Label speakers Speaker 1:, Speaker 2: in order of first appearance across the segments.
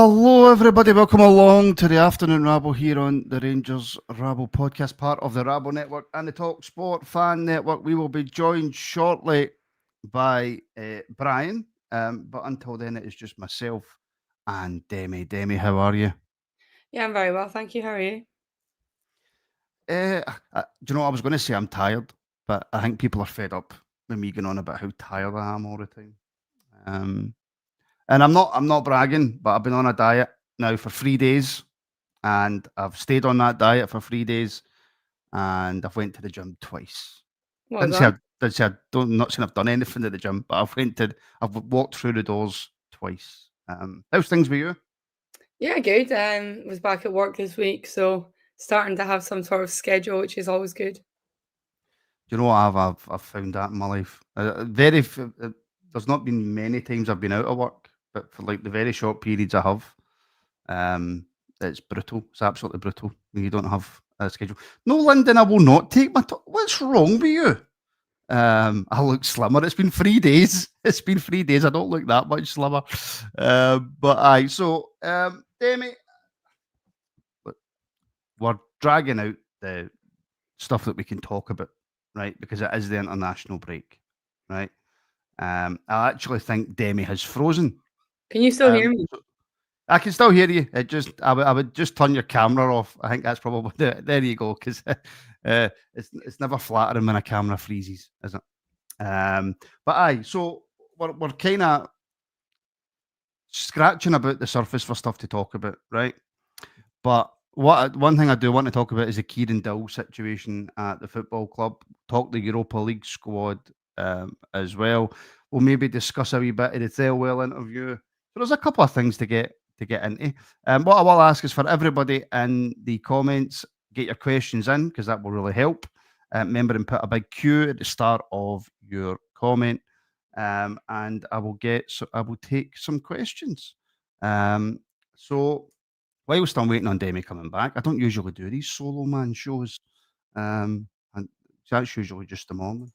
Speaker 1: Hello, everybody. Welcome along to the afternoon Rabble here on the Rangers Rabble Podcast, part of the Rabble Network and the Talk Sport Fan Network. We will be joined shortly by Brian, but until then, it is just myself and Demi. Demi, how are you?
Speaker 2: Yeah, I'm very well, thank you. How are you?
Speaker 1: Do you know what I was going to say? I'm tired, but I think people are fed up with me going on about how tired I am all the time. Um, and I'm not bragging, but I've been on a diet now for 3 days. And I've stayed on that diet for 3 days, and I've went to the gym twice.
Speaker 2: Well
Speaker 1: Didn't say I,
Speaker 2: done.
Speaker 1: didn't say I don't not saying I've done anything at the gym, but I've walked through the doors twice. How's things with you?
Speaker 2: Yeah, good. Was back at work this week, so starting to have some sort of schedule, which is always good.
Speaker 1: Do you know what I've found that in my life? There's not been many times I've been out of work, but for like the very short periods I have, um, it's brutal. It's absolutely brutal when you don't have a schedule. No, Lyndon, I will not take what's wrong with you? I look slimmer. It's been 3 days. It's been 3 days. I don't look that much slimmer. But aye, so Demi, look, we're dragging out the stuff that we can talk about, right? Because it is the international break, right? I actually think Demi has frozen.
Speaker 2: Can you still hear
Speaker 1: Um,
Speaker 2: me?
Speaker 1: I can still hear you. I would just turn your camera off. I think that's probably there you go, because it's never flattering when a camera freezes, is it? But aye, so we're kind of scratching about the surface for stuff to talk about, right? But one thing I do want to talk about is the Kieran Dowell situation at the football club. Talk the Europa League squad as well. We'll maybe discuss a wee bit of the Thelwell interview. So there's a couple of things to get into. What I will ask is for everybody in the comments, get your questions in, because that will really help. Remember, and put a big Q at the start of your comment, and I will take some questions. So whilst I'm waiting on Demi coming back, I don't usually do these solo man shows, and that's usually just a moment.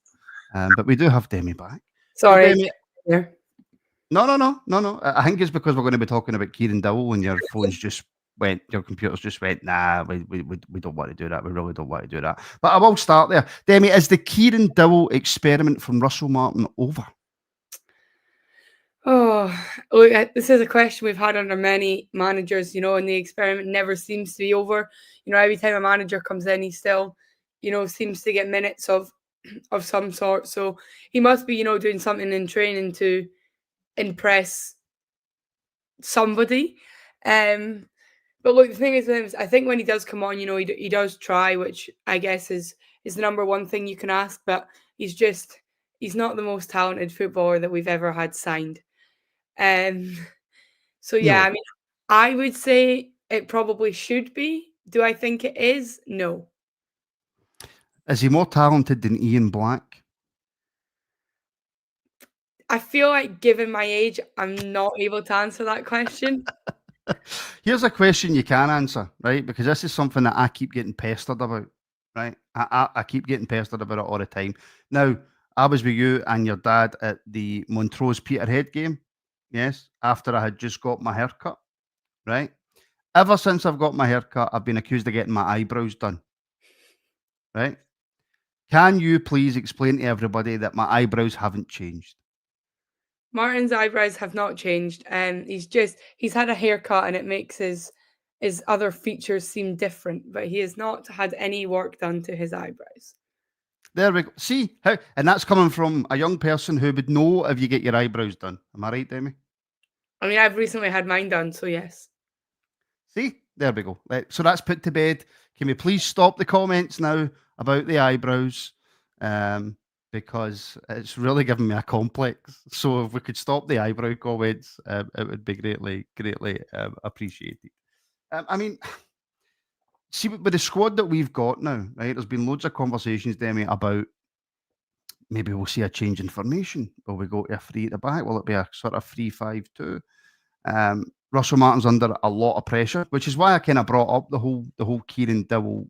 Speaker 1: But we do have Demi back. So
Speaker 2: Sorry.
Speaker 1: Demi,
Speaker 2: Yeah.
Speaker 1: no, no, no, no, no. I think it's because we're going to be talking about Kieran Dowell, and your computers just went, nah, we don't want to do that. We really don't want to do that. But I will start there. Demi, is the Kieran Dowell experiment from Russell Martin over?
Speaker 2: Oh, look, this is a question we've had under many managers, and the experiment never seems to be over. Every time a manager comes in, he still, seems to get minutes of some sort. So he must be, doing something in training to impress somebody. Um, But look, the thing is, with him is I think when he does come on, he does try, which I guess is the number one thing you can ask. But he's not the most talented footballer that we've ever had signed. Um, so yeah,
Speaker 1: No.
Speaker 2: I mean, I would say it probably should be. Do I think it is? No.
Speaker 1: Is he more talented than Ian Black?
Speaker 2: I feel like, given my age, I'm not able to answer that question.
Speaker 1: Here's a question you can answer, right? Because this is something that I keep getting pestered about, right? I keep getting pestered about it all the time. Now, I was with you and your dad at the Montrose Peterhead game, yes, after I had just got my haircut, right? Ever since I've got my haircut, I've been accused of getting my eyebrows done, right? Can you please explain to everybody that my eyebrows haven't changed?
Speaker 2: Martin's eyebrows have not changed. He's had a haircut and it makes his other features seem different, but he has not had any work done to his eyebrows.
Speaker 1: There we go. See how, and that's coming from a young person who would know if you get your eyebrows done. Am I right, Demi?
Speaker 2: I mean, I've recently had mine done, so yes.
Speaker 1: See, there we go. Right, so that's put to bed. Can we please stop the comments now about the eyebrows? Because it's really giving me a complex. So if we could stop the eyebrow comments, it would be greatly appreciated. I mean, see, with the squad that we've got now, right? There's been loads of conversations, Demi, about maybe we'll see a change in formation. Will we go to a three at the back? Will it be a sort of 3-5-2? Russell Martin's under a lot of pressure, which is why I kind of brought up the whole Kieran Dowell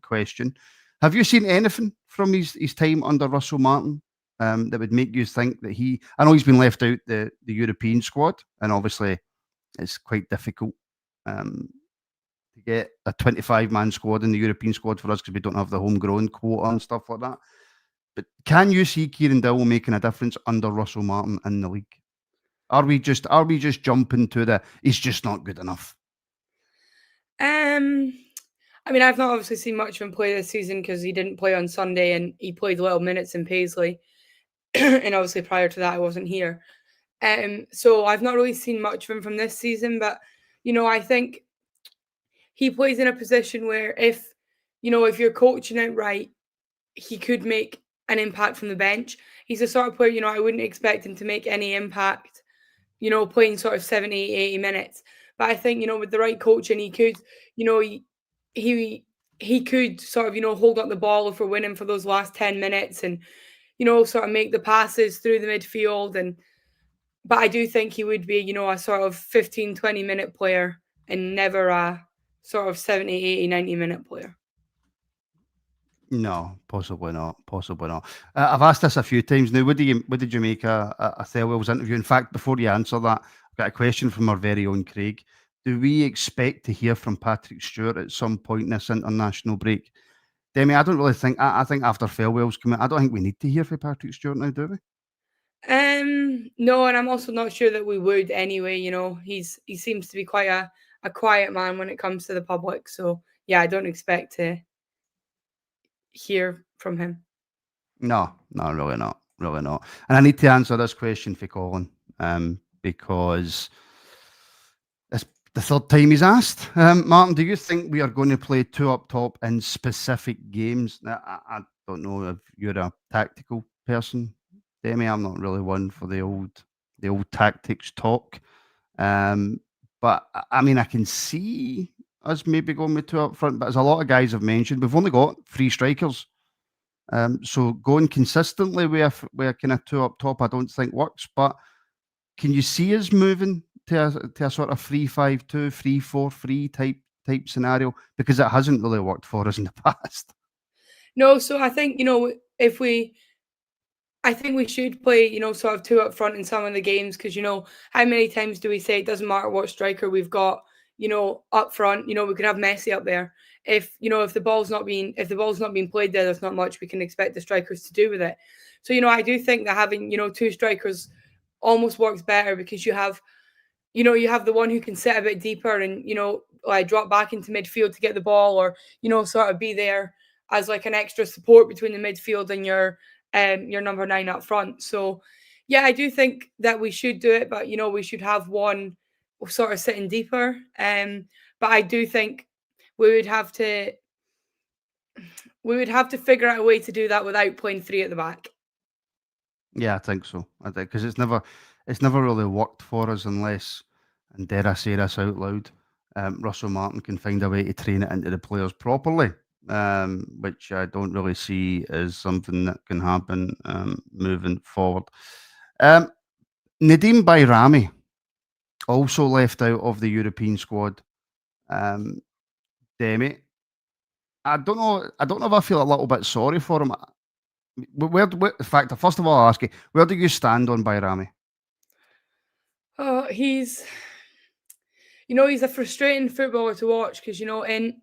Speaker 1: question. Have you seen anything from his time under Russell Martin that would make you think that I know he's been left out the European squad, and obviously it's quite difficult um, to get a 25-man squad in the European squad for us because we don't have the homegrown quota and stuff like that. But can you see Kieran Dowell making a difference under Russell Martin in the league? Are we just jumping to the he's just not good enough?
Speaker 2: I mean, I've not obviously seen much of him play this season because he didn't play on Sunday and he played little minutes in Paisley. And obviously prior to that, I wasn't here. So I've not really seen much of him from this season, but I think he plays in a position where if you're coaching it right, he could make an impact from the bench. He's the sort of player, I wouldn't expect him to make any impact, playing sort of 70, 80 minutes. But I think, with the right coaching, he could, he could sort of, hold up the ball if we're winning for those last 10 minutes and, sort of make the passes through the midfield. But I do think he would be, a sort of 15, 20-minute player and never a sort of 70, 80, 90-minute player.
Speaker 1: No, possibly not. Possibly not. I've asked this a few times now. What did you make a Thelwell's interview? In fact, before you answer that, I've got a question from our very own Craig. Do we expect to hear from Patrick Stewart at some point in this international break? Demi, I don't really think. I think after Thelwell's come out, I don't think we need to hear from Patrick Stewart now, do we?
Speaker 2: No, and I'm also not sure that we would anyway. He seems to be quite a quiet man when it comes to the public. So yeah, I don't expect to hear from him.
Speaker 1: No, really not. Really not. And I need to answer this question for Colin because it's the third time he's asked. Martin, do you think we are going to play two up top in specific games? Now, I don't know if you're a tactical person, Demi. I'm not really one for the old tactics talk. But I mean, I can see us maybe going with two up front, but as a lot of guys have mentioned, we've only got three strikers. So going consistently with a kind of two up top, I don't think works. But can you see us moving to a sort of 3-5-2, 3-4-3 type scenario? Because it hasn't really worked for us in the past.
Speaker 2: No, so I think I think we should play, sort of two up front in some of the games because, how many times do we say it doesn't matter what striker we've got, up front, we could have Messi up there. If the ball's not being played there, there's not much we can expect the strikers to do with it. So, I do think that having, two strikers almost works better because you have the one who can sit a bit deeper and, like drop back into midfield to get the ball or, sort of be there as like an extra support between the midfield and your number 9 up front. So yeah, I do think that we should do it, but we should have one sort of sitting deeper. But I do think we would have to figure out a way to do that without playing three at the back.
Speaker 1: Yeah, I think so. I think because it's never really worked for us unless, and dare I say this out loud, Russell Martin can find a way to train it into the players properly. Which I don't really see as something that can happen moving forward. Nadim Bayrami also left out of the European squad. Demi, I don't know if I feel a little bit sorry for him. In fact, first of all, I'll ask you, where do you stand on Bayrami?
Speaker 2: Oh, he's a frustrating footballer to watch because, and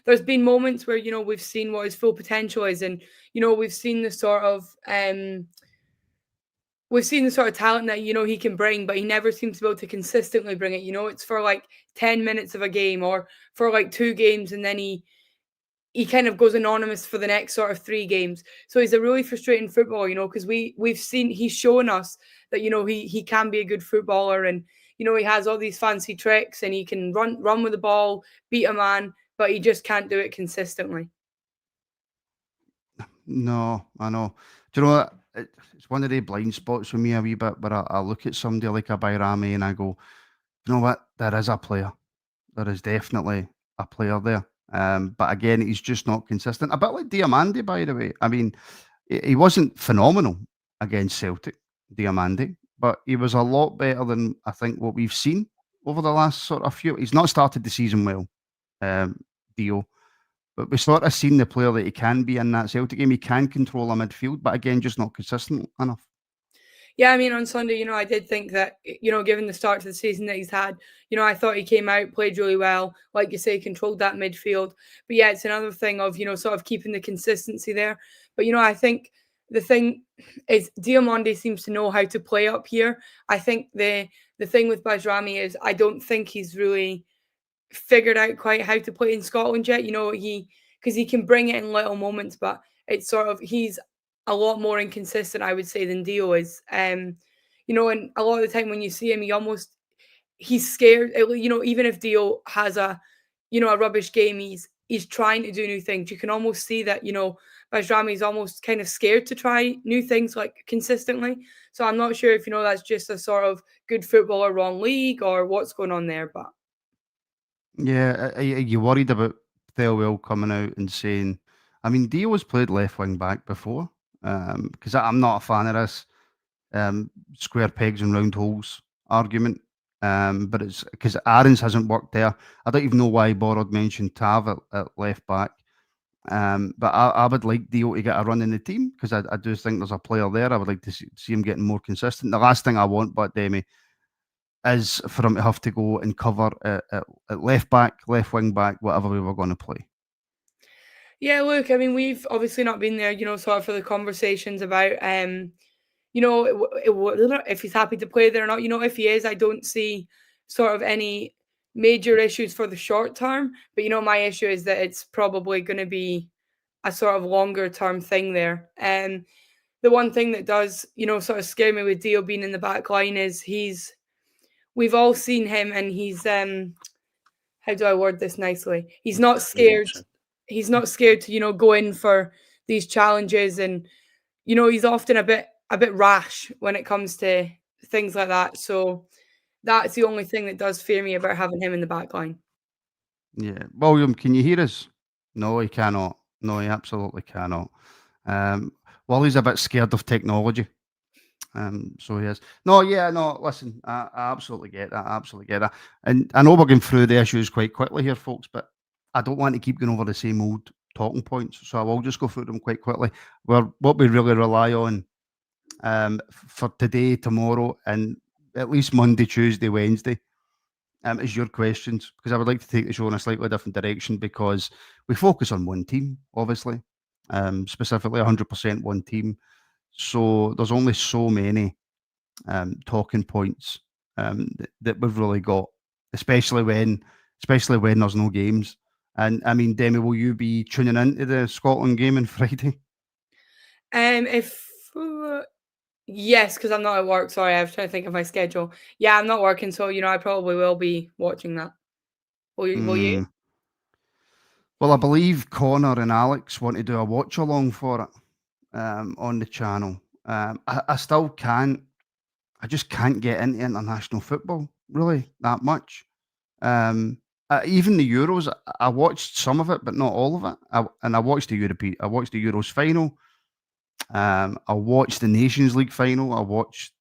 Speaker 2: there's been moments where, we've seen what his full potential is and, we've seen the sort of talent that, he can bring, but he never seems to be able to consistently bring it. It's for like 10 minutes of a game or for like 2 games and then he kind of goes anonymous for the next sort of 3 games. So he's a really frustrating footballer, because he's shown us that, he can be a good footballer and, he has all these fancy tricks and he can run with the ball, beat a man, but he just can't do it consistently.
Speaker 1: No, I know. Do you know what? It's one of the blind spots for me a wee bit, but I look at somebody like a Bayrami and I go, you know what? There is a player. There is definitely a player there. But again, he's just not consistent. A bit like Diamandi, by the way. I mean, he wasn't phenomenal against Celtic, Diamandi, but he was a lot better than I think what we've seen over the last sort of few. He's not started the season well, Dio, but we sort of seen the player that he can be in that Celtic game. He can control a midfield, but again, just not consistent enough.
Speaker 2: Yeah, I mean, on Sunday, I did think that, given the start to the season that he's had, I thought he came out, played really well, like you say, controlled that midfield. But yeah, it's another thing of, sort of keeping the consistency there. But, I think the thing is Diamonde seems to know how to play up here. I think the thing with Bajrami is I don't think he's really figured out quite how to play in Scotland yet. Because he can bring it in little moments, but it's sort of he's a lot more inconsistent, I would say, than Dio is. And a lot of the time when you see him, he's scared. Even if Dio has a rubbish game, he's trying to do new things. You can almost see that Bajrami is almost kind of scared to try new things like consistently. So I'm not sure if that's just a sort of good footballer wrong league or what's going on there, but.
Speaker 1: Yeah, are you worried about Thelwell coming out and saying, I mean, Dio has played left wing back before, because I'm not a fan of this square pegs and round holes argument. But it's because Aaron's hasn't worked there. I don't even know why he bothered mentioned Tav at left back. But I would like Dio to get a run in the team because I do think there's a player there. I would like to see him getting more consistent. The last thing I want, but Demi, is for him to have to go and cover at left back, left wing back, whatever we were going to play.
Speaker 2: Yeah, look, I mean, we've obviously not been there, sort of for the conversations about, if he's happy to play there or not. If he is, I don't see sort of any major issues for the short term. But, my issue is that it's probably going to be a sort of longer term thing there. And the one thing that does, sort of scare me with Dio being in the back line is we've all seen him and he's, how do I word this nicely? He's not scared. He's not scared to, go in for these challenges, and he's often a bit rash when it comes to things like that. So that's the only thing that does fear me about having him in the back line.
Speaker 1: Yeah. William, can you hear us? No, he cannot. No, he absolutely cannot. Wally's a bit scared of technology. So he is. No, yeah, no, listen, I absolutely get that. I absolutely get that. And I know we're going through the issues quite quickly here, folks, but I don't want to keep going over the same old talking points. So I will just go through them quite quickly. What we really rely on for today, tomorrow, and at least Monday, Tuesday, Wednesday, is your questions. Because I would like to take the show in a slightly different direction because we focus on one team, obviously, specifically 100% one team. So there's only so many talking points that we've really got, especially when there's no games. And I mean, Demi, will you be tuning into the Scotland game on Friday?
Speaker 2: If yes, because I'm not at work. Sorry, I was trying to think of my schedule. Yeah, I'm not working, so I probably will be watching that. Will you?
Speaker 1: Well, I believe Connor and Alex want to do a watch along for it on the channel. I still can't. I just can't get into international football really that much. Even the Euros, I watched some of it, but not all of it. I watched the Euros final. I watched the Nations League final. I watched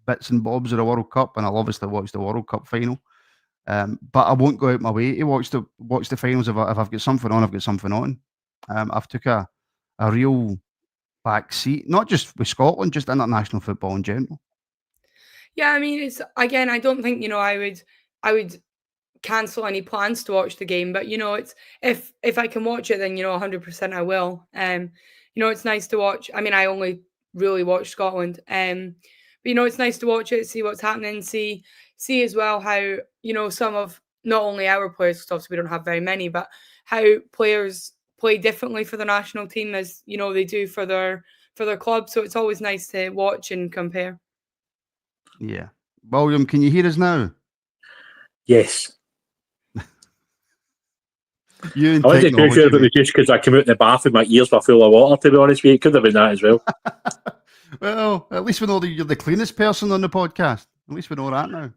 Speaker 1: bits and bobs of the World Cup, and I'll obviously watch the World Cup final. But I won't go out my way to watch the finals. If I've got something on, I've got something on. I've took a real back seat, not just with Scotland, just international football in general.
Speaker 2: Yeah, I mean, it's again, I don't think I would cancel any plans to watch the game, but it's if I can watch it, then 100% I will. It's nice to watch. I mean, I only really watch Scotland, but it's nice to watch it, see what's happening, see as well how some of not only our players, because obviously we don't have very many, but how players play differently for the national team as they do for their club. So it's always nice to watch and compare.
Speaker 1: Yeah, William, can you hear us now?
Speaker 3: Yes.
Speaker 1: You and
Speaker 3: I wasn't too sure if it was just because I came out in the bath and my ears were full of water, to be honest with you. It could have been that as well.
Speaker 1: Well, at least we know that you're the cleanest person on the podcast. At least we know that now.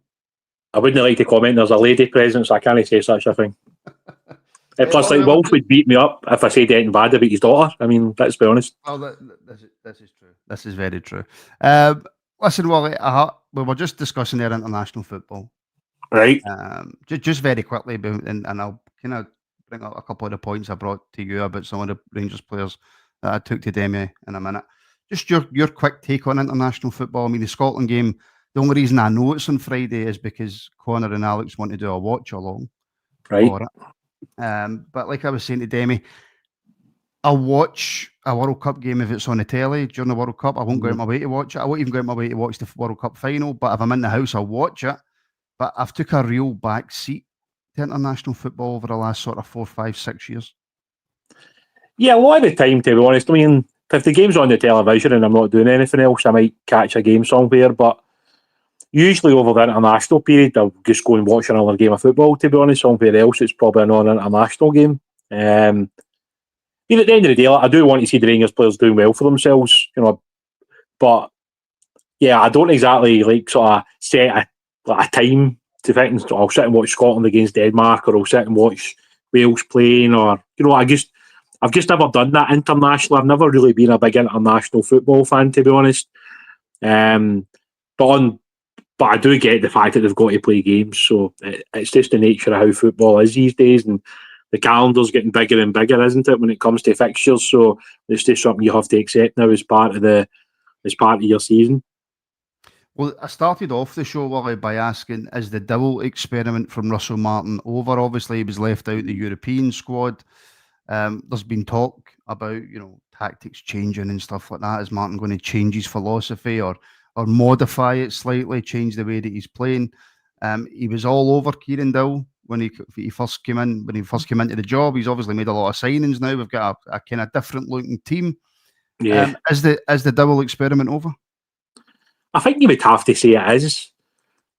Speaker 3: I wouldn't like to comment. There's a lady present, so I can't say such a thing. Plus, like, Wolf would beat me up if I said anything bad about his daughter. I mean, let's be honest.
Speaker 1: Oh, this is true. This is very true. Listen, Wally, we were just discussing their international football.
Speaker 3: Right.
Speaker 1: Just very quickly, and I'll kind of bring up a couple of the points I brought to you about some of the Rangers players that I took to Demi in a minute. just your quick take on international football. I mean, the Scotland game, the only reason I know it's on Friday is because Connor and Alex want to do a watch along for it. But like I was saying to Demi, I'll watch a World Cup game if it's on the telly during the World Cup. I won't go out my way to watch it. I won't even go out my way to watch the World Cup final. But if I'm in the house, I'll watch it. But I've took a real back seat to international football over the last sort of 4, 5, 6 years.
Speaker 3: Yeah, a lot of the time, to be honest. I mean, if the game's on the television and I'm not doing anything else, I might catch a game somewhere. But usually over the international period, I'll just go and watch another game of football, to be honest. Somewhere else, it's probably a non-international game. At the end of the day, I do want to see the Rangers players doing well for themselves, But yeah, I don't exactly like sort of set a time to think. I'll sit and watch Scotland against Denmark, or I'll sit and watch Wales playing, or I've just never done that internationally. I've never really been a big international football fan, to be honest. But I do get the fact that they've got to play games, so it's just the nature of how football is these days, and the calendar's getting bigger and bigger, isn't it, when it comes to fixtures? So it's just something you have to accept now as part of your season.
Speaker 1: Well, I started off the show, Wally, by asking, is the Dowell experiment from Russell Martin over? Obviously, he was left out the European squad. There's been talk about, tactics changing and stuff like that. Is Martin going to change his philosophy or modify it slightly, change the way that he's playing? He was all over Kieran Dowell when he first came in. When he first came into the job, he's obviously made a lot of signings now. We've got a kind of different looking team.
Speaker 3: Yeah.
Speaker 1: Is the Dowell experiment over?
Speaker 3: I think you would have to say it is.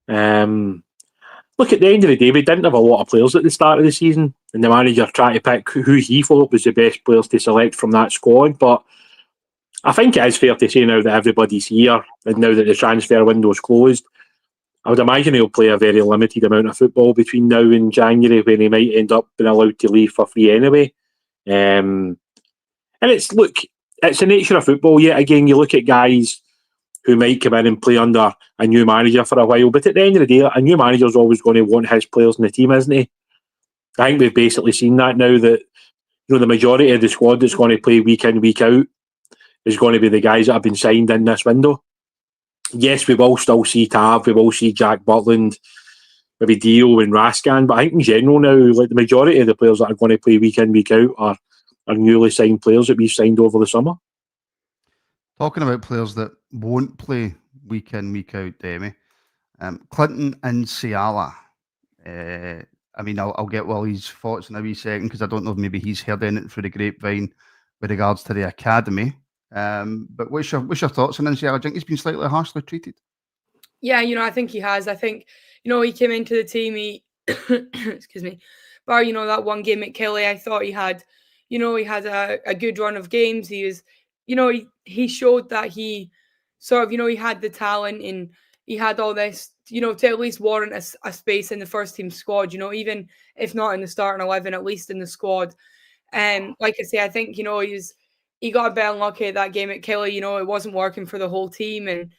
Speaker 3: Look, at the end of the day, we didn't have a lot of players at the start of the season, and the manager tried to pick who he thought was the best players to select from that squad. But I think it is fair to say now that everybody's here, and now that the transfer window is closed, I would imagine he'll play a very limited amount of football between now and January, when he might end up being allowed to leave for free anyway. And it's the nature of football. Yet again, you look at guys who might come in and play under a new manager for a while, but at the end of the day, a new manager's always going to want his players in the team, isn't he? I think we've basically seen that now, that the majority of the squad that's going to play week in, week out is going to be the guys that have been signed in this window. Yes, we will still see Tav, we will see Jack Butland, maybe Dio and Raskan, but I think in general now, like the majority of the players that are going to play week in, week out are newly signed players that we've signed over the summer.
Speaker 1: Talking about players that won't play week in, week out, Demi, Clinton and Ciala. I'll get Willie's thoughts in a wee second, because I don't know if maybe he's heard anything through the grapevine with regards to the academy. But what's your thoughts on Ciala? I think he's been slightly harshly treated.
Speaker 2: Yeah, I think he has. I think, he came into the team, excuse me, bar, that one game at Kelly, I thought he had a good run of games. He was, he showed that he sort of, he had the talent, and he had all this, to at least warrant a space in the first team squad, even if not in the starting 11, at least in the squad. And like I say, I think, he got a bit unlucky at that game at Kelly. It wasn't working for the whole team, and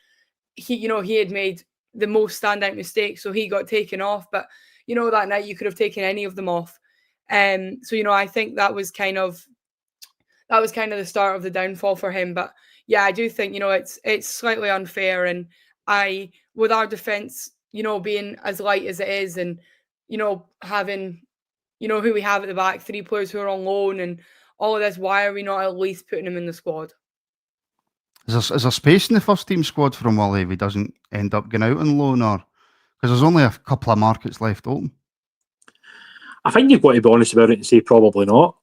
Speaker 2: he had made the most standout mistakes, so he got taken off. But, that night you could have taken any of them off. So, I think that was kind of the start of the downfall for him. But yeah, I do think, it's slightly unfair. And with our defence, being as light as it is, and, having, who we have at the back, 3 players who are on loan and all of this, why are we not at least putting him in the squad?
Speaker 1: Is there space in the first team squad for him, Wally, if he doesn't end up going out on loan, or because there's only a couple of markets left open?
Speaker 3: I think you've got to be honest about it and say probably not.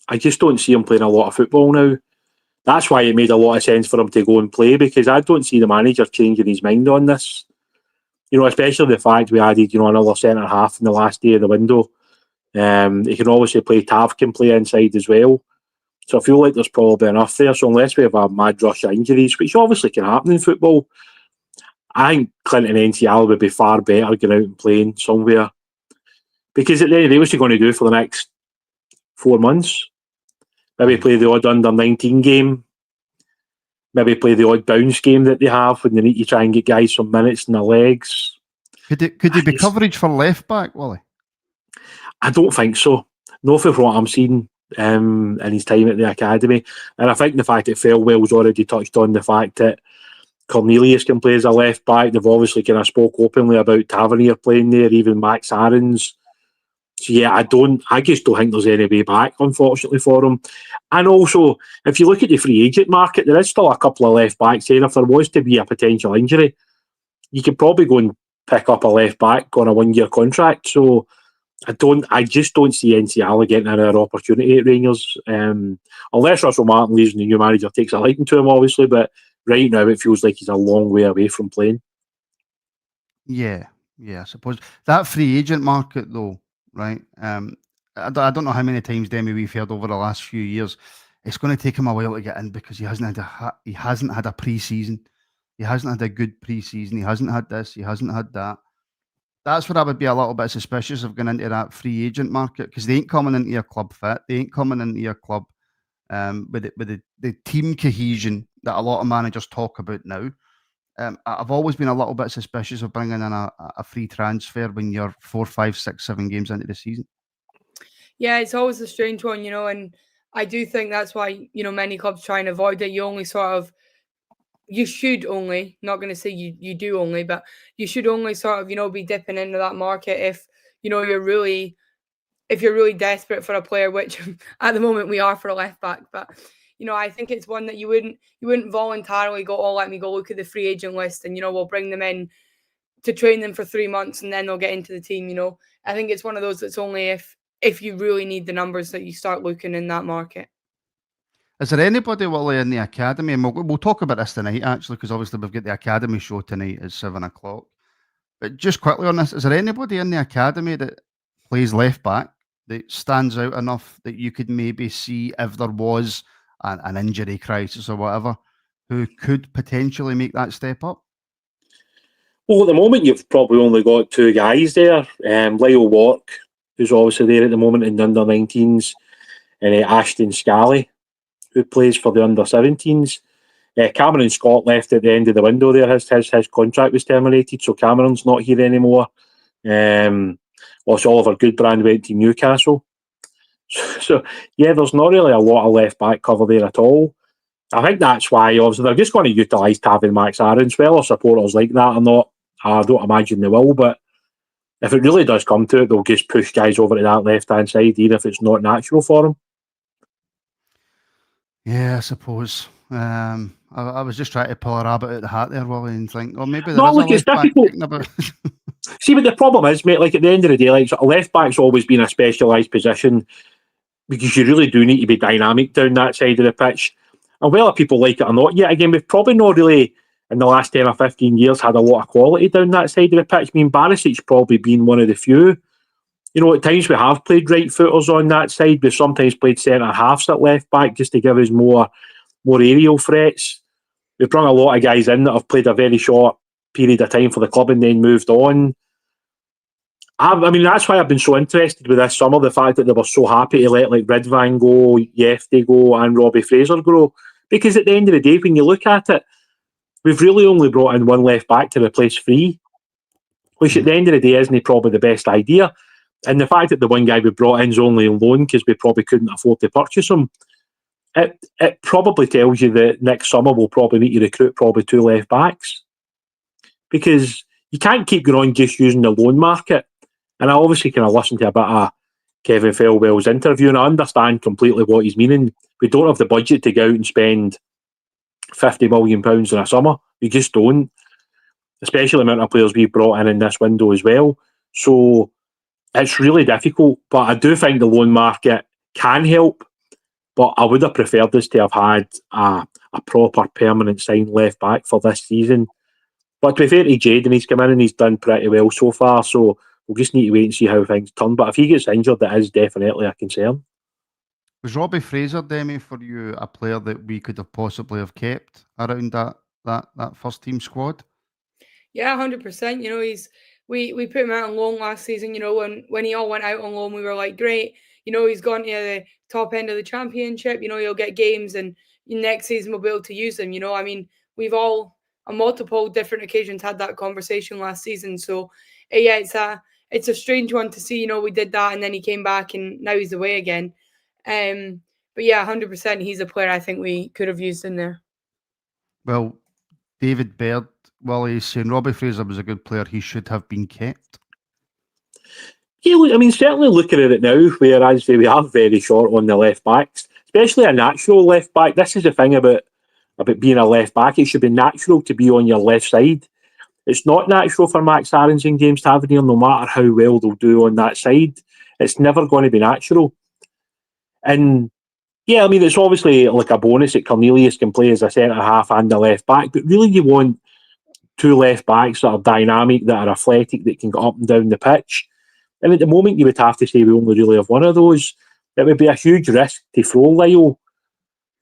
Speaker 3: I just don't see him playing a lot of football now. That's why it made a lot of sense for him to go and play, because I don't see the manager changing his mind on this. Especially the fact we added, another centre half in the last day of the window. He can obviously play. Tav can play inside as well. So I feel like there's probably enough there. So unless we have a mad rush of injuries, which obviously can happen in football, I think Clinton and Ciala would be far better going out and playing somewhere. Because at the end of the day, what's he going to do for the next 4 months? Maybe play the odd under-19 game. Maybe play the odd bounce game that they have when they need to try and get guys some minutes in their legs.
Speaker 1: Could he be coverage for left back, Wally?
Speaker 3: I don't think so. No, for what I'm seeing. in his time at the academy. And I think the fact that Felwell's already touched on the fact that Cornelius can play as a left back. They've obviously kind of spoke openly about Tavernier playing there, even Max Aarons. So yeah, I just don't think there's any way back, unfortunately, for him. And also, if you look at the free agent market, there is still a couple of left backs there. If there was to be a potential injury, you could probably go and pick up a left back on a 1-year contract. So I just don't see NCR getting another opportunity at Rangers. Unless Russell Martin leaves and the new manager takes a liking to him, obviously, but right now it feels like he's a long way away from playing.
Speaker 1: Yeah, I suppose. That free agent market, though, right? I don't know how many times, Demi, we've heard over the last few years. It's going to take him a while to get in because he hasn't had a pre-season. He hasn't had a good pre-season. He hasn't had this. He hasn't had that. That's where I would be a little bit suspicious of going into that free agent market because they ain't coming into your club fit. They ain't coming into your club with the team cohesion that a lot of managers talk about now. I've always been a little bit suspicious of bringing in a free transfer when you're 4, 5, 6, 7 games into the season.
Speaker 2: Yeah, it's always a strange one, and I do think that's why, many clubs try and avoid it. You should only, not going to say you do only, but you should only sort of, be dipping into that market if, you're really desperate for a player, which at the moment we are for a left back. But, I think it's one that you wouldn't voluntarily go, oh, let me go look at the free agent list and, we'll bring them in to train them for 3 months and then they'll get into the team, I think it's one of those that's only if you really need the numbers that you start looking in that market.
Speaker 1: Is there anybody, Willie, in the academy? And we'll talk about this tonight, actually, because obviously we've got the academy show tonight at 7 o'clock. But just quickly on this, is there anybody in the academy that plays left back that stands out enough that you could maybe see if there was an injury crisis or whatever, who could potentially make that step up?
Speaker 3: Well, at the moment, you've probably only got 2 guys there. Lyle Wark, who's obviously there at the moment in the under-19s, and Ashton Scally, who plays for the under-17s. Cameron Scott left at the end of the window there. His contract was terminated, so Cameron's not here anymore. Also, Oliver Goodbrand went to Newcastle. So, yeah, there's not really a lot of left-back cover there at all. I think that's why, obviously, they're just going to utilise Tav Max Aarons well, or supporters like that or not. I don't imagine they will, but if it really does come to it, they'll just push guys over to that left-hand side, even if it's not natural for them.
Speaker 1: Yeah, I suppose. I was just trying to pull a rabbit out of the hat there, Willie, and think, maybe there
Speaker 3: no,
Speaker 1: is
Speaker 3: look,
Speaker 1: a
Speaker 3: it's
Speaker 1: left
Speaker 3: difficult.
Speaker 1: back.
Speaker 3: See, but the problem is, mate, like at the end of the day, like left back's always been a specialised position because you really do need to be dynamic down that side of the pitch. And whether people like it or not, yet again, we've probably not really in the last 10 or 15 years had a lot of quality down that side of the pitch. I mean, Barisic's probably been one of the few. At times we have played right footers on that side. We've sometimes played centre halves at left back just to give us more aerial threats. We've brought a lot of guys in that have played a very short period of time for the club and then moved on. I mean, that's why I've been so interested with this summer, the fact that they were so happy to let like Ridvan go, Yefte go and Robbie Fraser go. Because at the end of the day, when you look at it, we've really only brought in one left back to replace Free, which at the end of the day isn't probably the best idea. And the fact that the one guy we brought in is only on loan because we probably couldn't afford to purchase him, it probably tells you that next summer we'll probably need to recruit probably 2 left backs. Because you can't keep going on just using the loan market. And I obviously kind of listened to a bit of Kevin Felwell's interview and I understand completely what he's meaning. We don't have the budget to go out and spend £50 million in a summer. We just don't. Especially the amount of players we've brought in this window as well. So it's really difficult. But I do think the loan market can help. But I would have preferred us to have had a proper permanent signed left back for this season. But to be fair to Jaden, he's come in and he's done pretty well so far. So we'll just need to wait and see how things turn. But if he gets injured, that is definitely a concern. Was
Speaker 1: Robbie Fraser, Demi, for you a player that we could have possibly have kept around that first team squad?
Speaker 2: Yeah, 100%. We put him out on loan last season. When he all went out on loan, we were like, great. He's gone to the top end of the championship. He'll get games, and next season we'll be able to use him. I mean, we've all on multiple different occasions had that conversation last season. So yeah, it's a strange one to see. We did that, and then he came back, and now he's away again. But yeah, 100%, he's a player I think we could have used in there.
Speaker 1: Well, David Baird, Wally, is saying Robbie Fraser was a good player. He should have been kept.
Speaker 3: Yeah, look, I mean, certainly looking at it now, whereas we are very short on the left backs, especially a natural left back. This is the thing about being a left back. It should be natural to be on your left side. It's not natural for Max Aarons and James Tavernier, no matter how well they'll do on that side. It's never going to be natural. And yeah, I mean, it's obviously like a bonus that Cornelius can play as a centre half and a left back, but really you want two left backs that are dynamic, that are athletic, that can get up and down the pitch. And at the moment, you would have to say we only really have one of those. It would be a huge risk to throw Lyle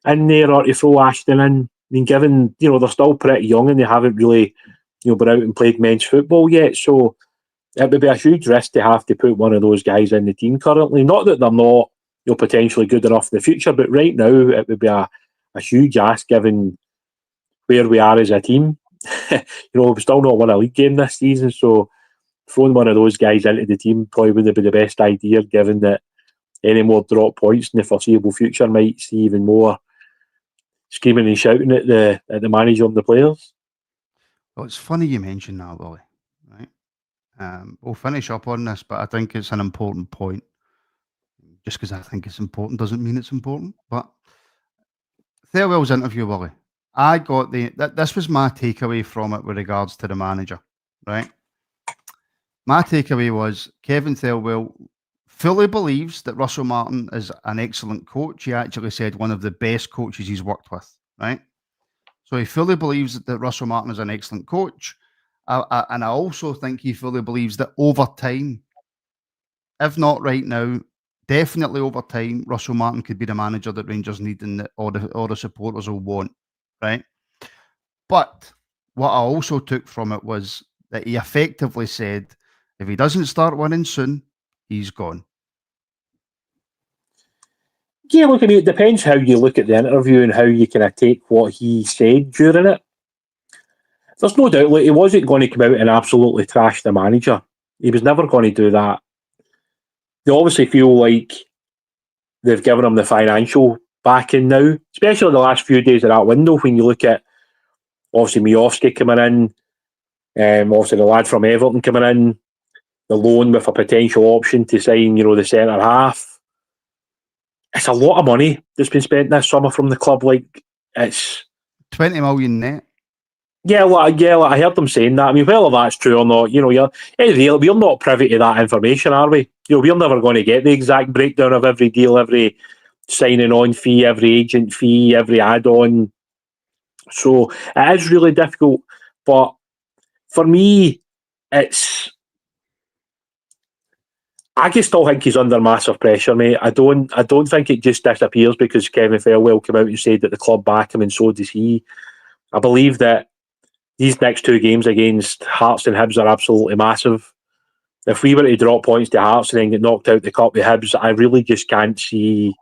Speaker 3: in there or to throw Ashton in. I mean, given, they're still pretty young and they haven't really, been out and played men's football yet. So it would be a huge risk to have to put one of those guys in the team currently. Not that they're not, potentially good enough in the future, but right now it would be a huge ask given where we are as a team. We've still not won a league game this season, so throwing one of those guys into the team probably wouldn't be the best idea, given that any more drop points in the foreseeable future might see even more screaming and shouting at the manager and the players.
Speaker 1: Well, it's funny you mentioned that, Willie, right? We'll finish up on this, but I think it's an important point. Just because I think it's important doesn't mean it's important. But Thirlwell's interview, Willie, I got this was my takeaway from it with regards to the manager, right? My takeaway was Kevin Thirlwell fully believes that Russell Martin is an excellent coach. He actually said one of the best coaches he's worked with, right? So he fully believes that Russell Martin is an excellent coach. And I also think he fully believes that over time, if not right now, definitely over time, Russell Martin could be the manager that Rangers need and or the supporters will want, right? But what I also took from it was that he effectively said, if he doesn't start winning soon, he's gone.
Speaker 3: Yeah, look, I mean, it depends how you look at the interview and how you kind of take what he said during it. There's no doubt, he wasn't going to come out and absolutely trash the manager. He was never going to do that. They obviously feel like they've given him the financial backing now, especially the last few days of that window when you look at, obviously, Miovski coming in, obviously the lad from Everton coming in, the loan with a potential option to sign, the centre half. It's a lot of money that's been spent this summer from the club. It's
Speaker 1: 20 million net.
Speaker 3: Yeah, I heard them saying that. I mean, whether that's true or not, we're not privy to that information, are we? We're never going to get the exact breakdown of every deal, every signing on fee, every agent fee, every add-on. So it is really difficult. But for me, I just still think he's under massive pressure, mate. I don't think it just disappears because Kevin Thirlwell came out and said that the club back him, and so does he. I believe that these next two games against Hearts and Hibs are absolutely massive. If we were to drop points to Hearts and then get knocked out the cup with Hibs, I really just can't see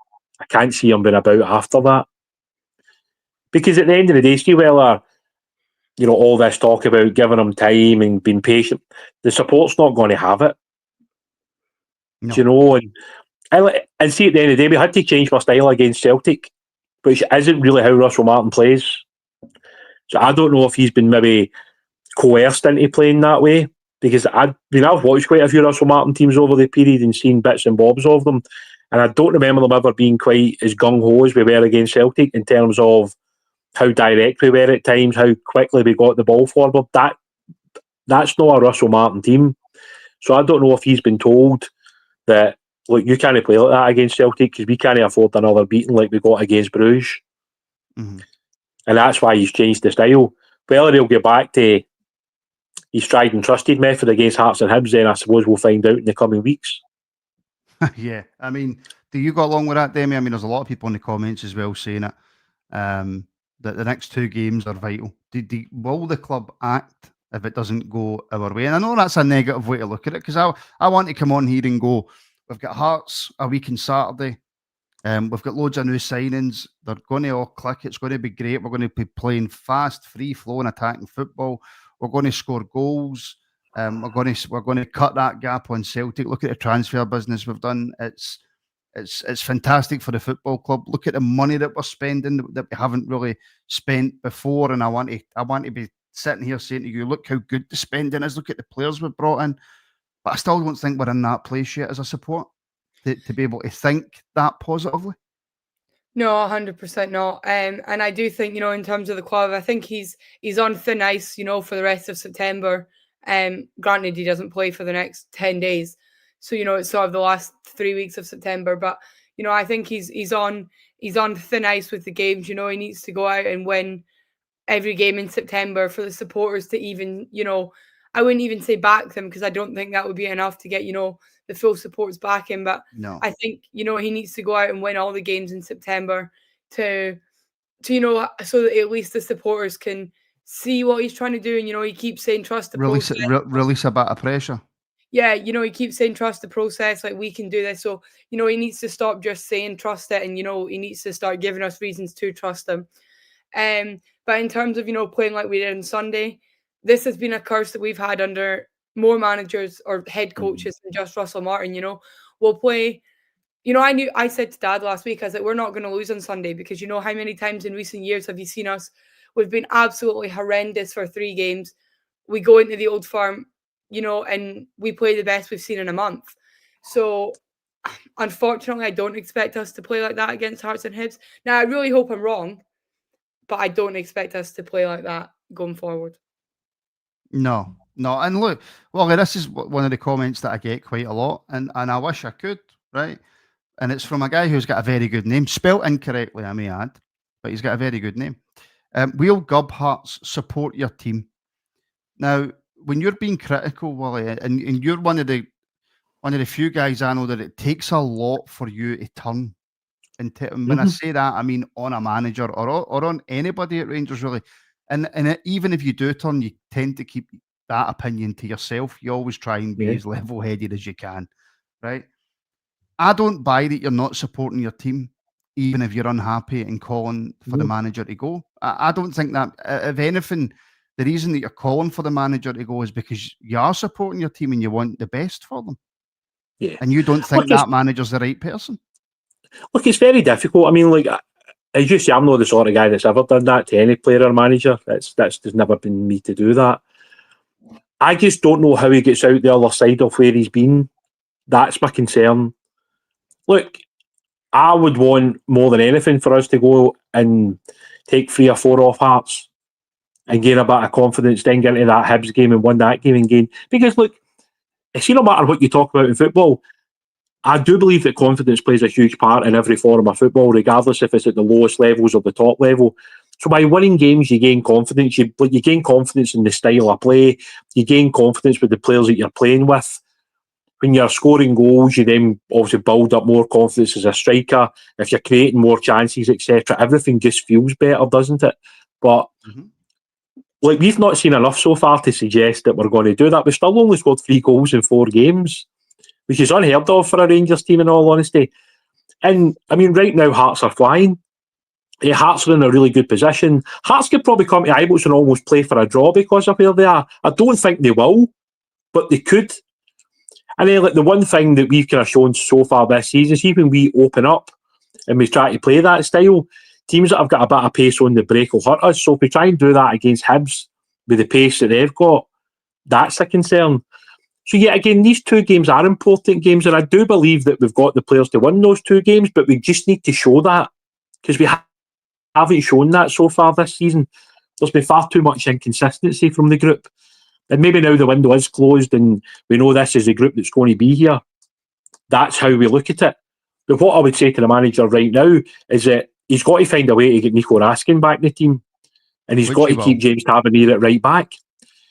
Speaker 3: him being about after that. Because at the end of the day, see whether, all this talk about giving him time and being patient, the support's not going to have it. No. And see, at the end of the day, we had to change my style against Celtic, which isn't really how Russell Martin plays. So I don't know if he's been maybe coerced into playing that way, because I've watched quite a few Russell Martin teams over the period and seen bits and bobs of them, and I don't remember them ever being quite as gung-ho as we were against Celtic in terms of how direct we were at times, how quickly we got the ball forward. That's not a Russell Martin team. So I don't know if he's been told that, look, you can't play like that against Celtic because we can't afford another beating like we got against Bruges.
Speaker 1: Mm-hmm.
Speaker 3: And that's why he's changed the style. Whether he'll get back to his tried and trusted method against Hearts and Hibs, then I suppose we'll find out in the coming weeks.
Speaker 1: Yeah, I mean, do you go along with that, Demi? I mean, there's a lot of people in the comments as well saying it, that the next two games are vital. Will the club act if it doesn't go our way? And I know that's a negative way to look at it, because I want to come on here and go, we've got Hearts a week on Saturday. We've got loads of new signings. They're going to all click. It's going to be great. We're going to be playing fast, free-flowing, attacking football. We're going to score goals. We're going to cut that gap on Celtic. Look at the transfer business we've done. It's It's fantastic for the football club. Look at the money that we're spending that we haven't really spent before. And I want to be sitting here saying to you, look how good the spending is. Look at the players we've brought in. But I still don't think we're in that place yet as a support to be able to think that positively.
Speaker 2: No, 100% not. And I do think, in terms of the club, I think he's on thin ice, for the rest of September. Granted, he doesn't play for the next 10 days. So, it's sort of the last 3 weeks of September. But, I think he's on thin ice with the games. He needs to go out and win every game in September for the supporters to even, I wouldn't even say back them, because I don't think that would be enough to get, the full support's backing. But
Speaker 1: no.
Speaker 2: I think, he needs to go out and win all the games in September to so that at least the supporters can see what he's trying to do. And, he keeps saying trust the process.
Speaker 1: Release a bit of pressure.
Speaker 2: Yeah, he keeps saying trust the process, like we can do this. So, he needs to stop just saying trust it, and, he needs to start giving us reasons to trust him. But in terms of, playing like we did on Sunday, this has been a curse that we've had under more managers or head coaches than just Russell Martin. We'll play. I said to Dad last week, I was like, we're not going to lose on Sunday, because how many times in recent years have you seen us? We've been absolutely horrendous for 3 games. We go into the Old Firm, and we play the best we've seen in a month. So, unfortunately, I don't expect us to play like that against Hearts and Hibs. Now, I really hope I'm wrong, but I don't expect us to play like that going forward.
Speaker 1: No. And look, well, this is one of the comments that I get quite a lot, and I wish I could, right? And it's from a guy who's got a very good name, spelt incorrectly, I may add, but he's got a very good name. Will Gubharts support your team? Now, when you're being critical, Willie, and you're one of the few guys I know that it takes a lot for you to turn. And when I say that, I mean on a manager or on anybody at Rangers, really. And even if you do turn, you tend to keep that opinion to yourself. You always try and be as level-headed as you can, right? I don't buy that you're not supporting your team, even if you're unhappy and calling for the manager to go. I don't think that, if anything, the reason that you're calling for the manager to go is because you are supporting your team and you want the best for them.
Speaker 3: Yeah.
Speaker 1: And you don't think that manager's the right person.
Speaker 3: Look, it's very difficult. I mean, as you say, I'm not the sort of guy that's ever done that to any player or manager. That's just never been me to do that. I just don't know how he gets out the other side of where he's been. That's my concern. Look, I would want more than anything for us to go and take 3 or 4 off Hearts and gain a bit of confidence, then get into that Hibs game and win that game and gain. Because look, it's no matter what you talk about in football, I do believe that confidence plays a huge part in every form of football, regardless if it's at the lowest levels or the top level. So by winning games, you gain confidence. You gain confidence in the style of play. You gain confidence with the players that you're playing with. When you're scoring goals, you then obviously build up more confidence as a striker. If you're creating more chances, etc., everything just feels better, doesn't it? But we've not seen enough so far to suggest that we're going to do that. We've still only scored 3 goals in 4 games, which is unheard of for a Rangers team, in all honesty. And, I mean, right now, Hearts are flying. Hearts are in a really good position. Hearts could probably come to Ibrox and almost play for a draw because of where they are. I don't think they will, but they could. And then, the one thing that we've kind of shown so far this season is even we open up and we try to play that style, teams that have got a bit of pace on the break will hurt us. So if we try and do that against Hibs with the pace that they've got, that's a concern. So yeah, again, these 2 games are important games, and I do believe that we've got the players to win those 2 games, but we just need to show that, because we haven't shown that so far this season. There's been far too much inconsistency from the group. And maybe now the window is closed and we know this is the group that's going to be here. That's how we look at it. But what I would say to the manager right now is that he's got to find a way to get Nico Raskin back in the team. And he's got to keep James Tavernier at right back.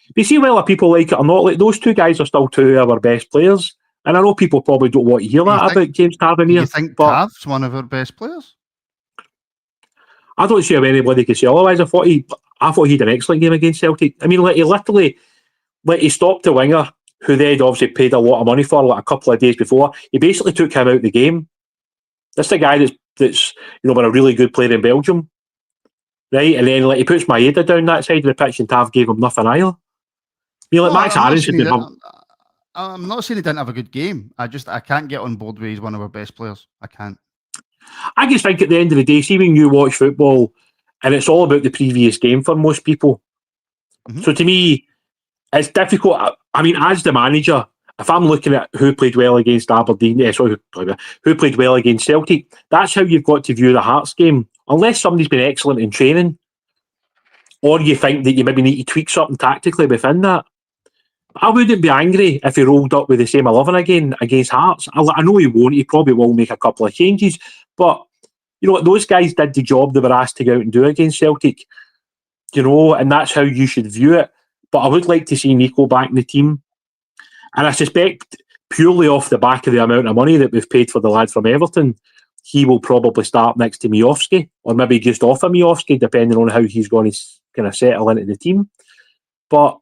Speaker 3: But you see, whether people like it or not, those 2 guys are still 2 of our best players. And I know people probably don't want to hear that about James Tavernier.
Speaker 1: You think Tav's one of our best players?
Speaker 3: I don't see how anybody can say otherwise. I thought he had an excellent game against Celtic. I mean, he literally, he stopped the winger, who they'd obviously paid a lot of money for, a couple of days before. He basically took him out of the game. That's the guy that's been a really good player in Belgium, right? And then he puts Maeda down that side of the pitch, and Tav gave him nothing either. Max Aarons
Speaker 1: I'm not saying he didn't have a good game. I can't get on board with he's one of our best players. I can't.
Speaker 3: I just think at the end of the day, see when you watch football and it's all about the previous game for most people.
Speaker 1: Mhm.
Speaker 3: So to me, it's difficult. I mean, as the manager, if I'm looking at who played well against Aberdeen, who played well against Celtic, that's how you've got to view the Hearts game. Unless somebody's been excellent in training, or you think that you maybe need to tweak something tactically within that. I wouldn't be angry if he rolled up with the same 11 again against Hearts. I know he won't. He probably will make a couple of changes. But, you know, those guys did the job they were asked to go out and do against Celtic. You know, and that's how you should view it. But I would like to see Nico back in the team. And I suspect purely off the back of the amount of money that we've paid for the lad from Everton, he will probably start next to Miovski, or maybe just off of Miovski, depending on how he's going to kind of settle into the team. But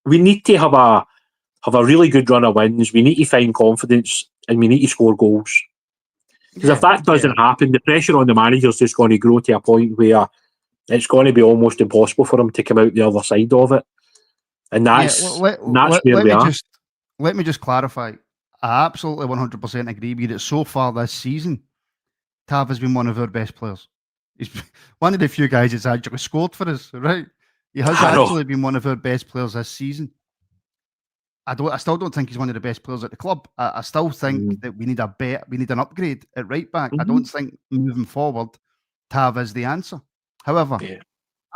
Speaker 3: we need to have a really good run of wins. We need to find confidence, and we need to score goals. Because if that doesn't happen, the pressure on the manager is just going to grow to a point where it's going to be almost impossible for him to come out the other side of it. And that's where we are.
Speaker 1: Let me just clarify. I absolutely 100% agree with you that so far this season, Tav has been one of our best players. He's one of the few guys that's actually scored for us, right? He has actually been one of our best players this season. I still don't think he's one of the best players at the club. I still think that we need an upgrade at right back. I don't think moving forward, Tav is the answer. However,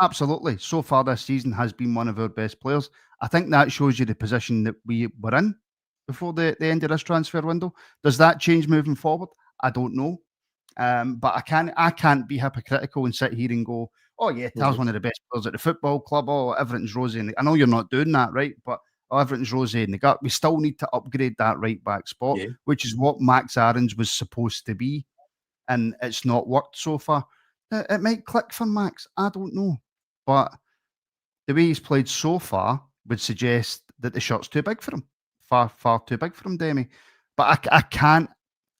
Speaker 1: absolutely, so far this season has been one of our best players. I think that shows you the position that we were in before the end of this transfer window. Does that change moving forward? I don't know. But I can't be hypocritical and sit here and go, oh yeah, Tav's one of the best players at the football club. Oh, everything's rosy. I know you're not doing that, right? But everything's rosy in the gut. We still need to upgrade that right back spot, which is what Max Aarons was supposed to be. And it's not worked so far. It might click for Max. I don't know. But the way he's played so far would suggest that the shot's too big for him. Far, far too big for him, Demi. But I can't.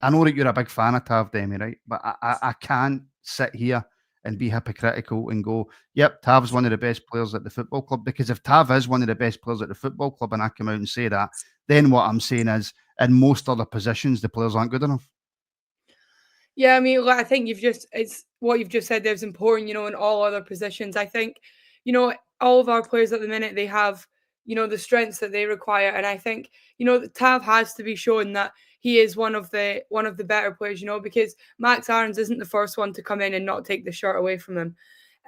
Speaker 1: I know that you're a big fan of Tav, Demi, right? But I can't sit here and be hypocritical and go, yep, Tav's one of the best players at the football club. Because if Tav is one of the best players at the football club and I come out and say that, then what I'm saying is in most other positions, the players aren't good enough.
Speaker 2: Yeah, I mean, I think it's what you've just said there is important, in all other positions. I think, all of our players at the minute, they have, the strengths that they require. And I think, Tav has to be shown that he is one of the better players, because Max Aarons isn't the first one to come in and not take the shirt away from him.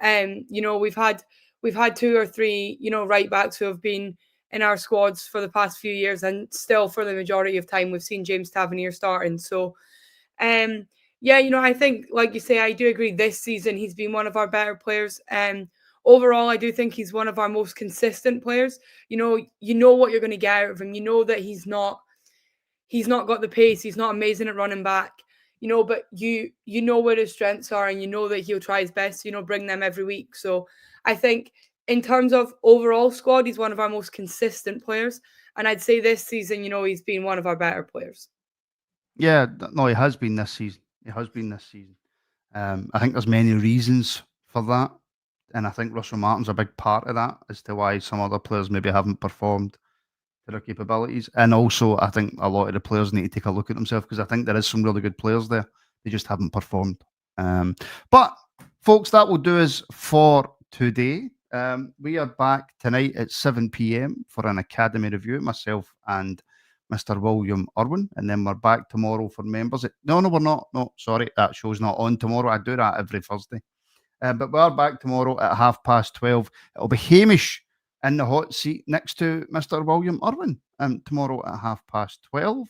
Speaker 2: We've had 2 or 3, right backs who have been in our squads for the past few years, and still for the majority of time we've seen James Tavernier starting. So I think, like you say, I do agree this season he's been one of our better players. Overall, I do think he's one of our most consistent players. You know what you're going to get out of him. You know that he's not got the pace. He's not amazing at running back, but you know where his strengths are, and you know that he'll try his best to, bring them every week. So I think in terms of overall squad, he's one of our most consistent players. And I'd say this season, he's been one of our better players.
Speaker 1: Yeah, no, he has been this season. I think there's many reasons for that. And I think Russell Martin's a big part of that as to why some other players maybe haven't performed to their capabilities. And also, I think a lot of the players need to take a look at themselves, because I think there is some really good players there. They just haven't performed. But, folks, that will do us for today. We are back tonight at 7 p.m. for an Academy review, myself and Mr. William Irwin, and then we're back tomorrow for members. No, we're not. No, sorry, that show's not on tomorrow. I do that every Thursday. But we're back tomorrow at 12:30. It'll be Hamish in the hot seat next to Mr. William Irwin tomorrow at 12:30.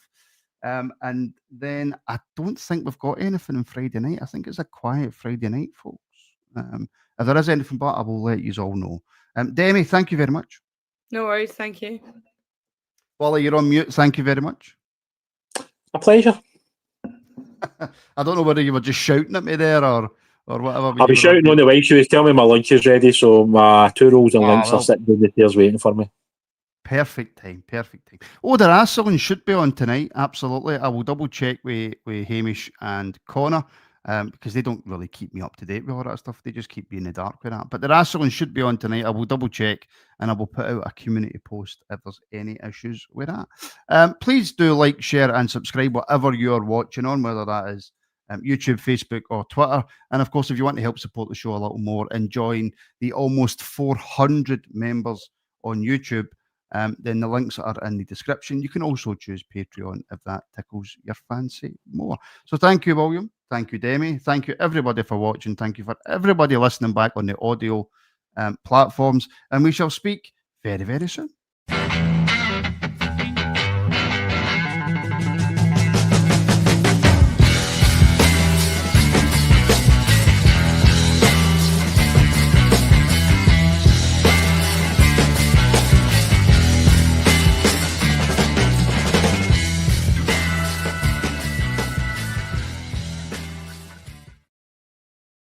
Speaker 1: And then I don't think we've got anything on Friday night. I think it's a quiet Friday night, folks. If there is anything, but I will let you all know. Demi, thank you very much.
Speaker 2: No worries, thank you.
Speaker 1: Wally, you're on mute. Thank you very much.
Speaker 3: A pleasure.
Speaker 1: I don't know whether you were just shouting at me there or whatever.
Speaker 3: I'll be shouting on the way. She was telling me my lunch is ready, so my 2 rolls and links are sitting in the stairs waiting for me.
Speaker 1: Perfect time. Oh, the wrestling should be on tonight. Absolutely. I will double check with Hamish and Connor. because they don't really keep me up to date with all that stuff. They just keep me in the dark with that. But the wrestling should be on tonight. I will double check and I will put out a community post if there's any issues with that. Please do like, share, and subscribe whatever you're watching on, whether that is YouTube, Facebook, or Twitter. And of course, if you want to help support the show a little more and join the almost 400 members on YouTube, then the links are in the description. You can also choose Patreon if that tickles your fancy more. So thank you, William. Thank you, Demi. Thank you, everybody, for watching. Thank you for everybody listening back on the audio platforms. And we shall speak very, very soon.